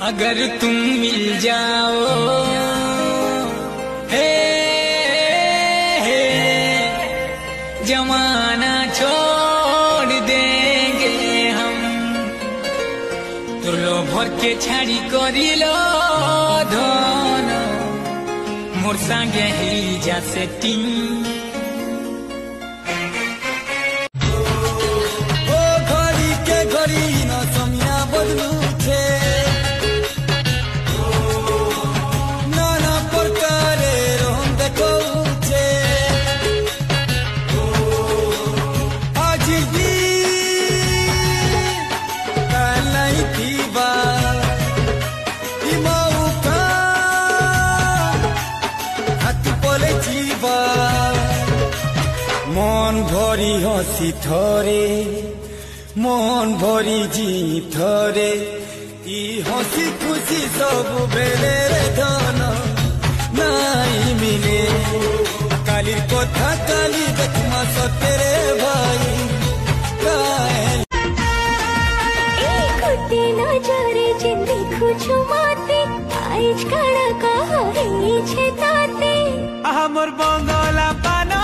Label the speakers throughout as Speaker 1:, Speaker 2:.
Speaker 1: अगर तुम मिल जाओ हे, हे जमाना छोड़ देंगे हम तुलो भर के छाड़ी करिलो धन मोर संगे ही जा सेटिंग
Speaker 2: मन भरी हसी थरे मन भरी जीत थरे ई हसी खुशी सब बेले धन नाई मिले काली कथा काली देखमा सतेरे भाई
Speaker 3: कुत्ते नजरे जे देखु छुमाते आइज काड़ा कहा छे ताते
Speaker 4: हमर बंगला पाना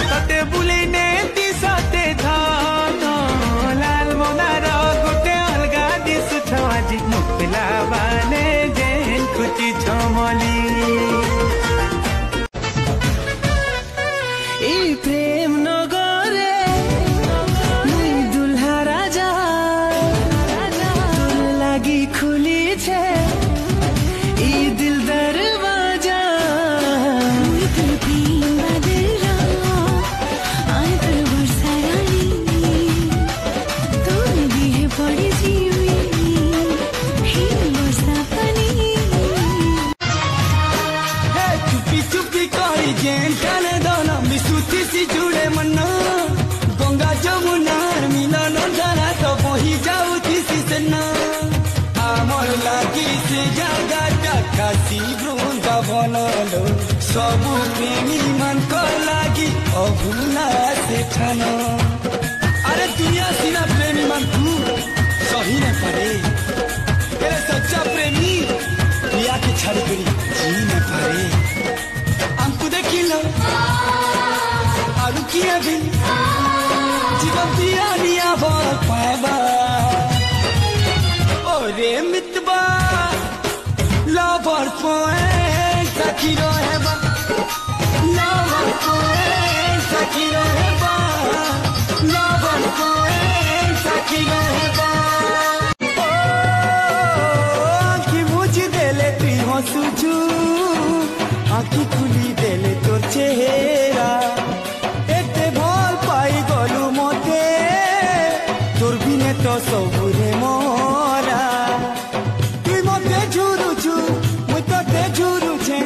Speaker 4: सते बुले ने दिसते धान लाल मोनार गोटे अलगा दिस छवाजी मुक्ला बाने जेन खुची छमली ई प्रेम नगरे मुई दुल्हा राजा तोर लागी खुली छे ई दिल दरवाजा
Speaker 2: जुड़े मना गंगा जमुनार मिलन धारा तो बही जाऊथी सिसना आमर लागी से जगह काशी वृंदावन लो सबु प्रेमी मन को लागी अभूला से ठन अरे दुनिया सीना प्रेमी मन तू सही न पड़े तेरे सच्चा प्रेमी पिया के छड़ी करी जी न पड़े हमको देखी लो किया भी जीवन दिया दिया बार पाएबा ओरे मितबा लाबर पोए सखी रहेबा लाबर पोए सखी रहेबा लाबर पोए सखी रहेबा आँखी मुझ देले तुई हंसुचू आँखी खुली देले तोर चेहरा तो सबुरे मोरा तुई मते झुरुछु मुई तते झुरुछे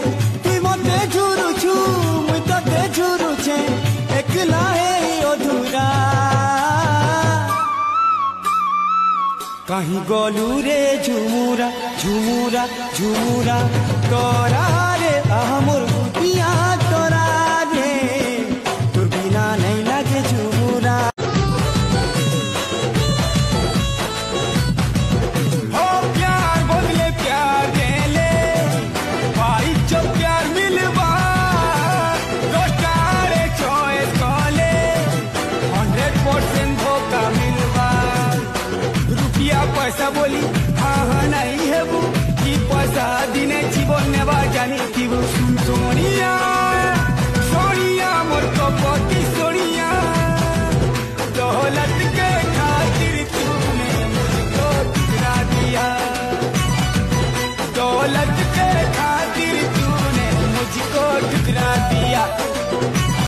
Speaker 2: तुई मते झुरुछु मुई तते झुरुछे एकला है अधूरा कहीं गलू रे झुमुरा झुमुरा झुमुरा तोरा रे हमर बुतिया तोरा रे तोर बिना नहीं लागे झुमुरा पैसा बोली हाँ नहीं है वो कि पैसा दिने जीवन ने बाजानी कि वो सुन सोनिया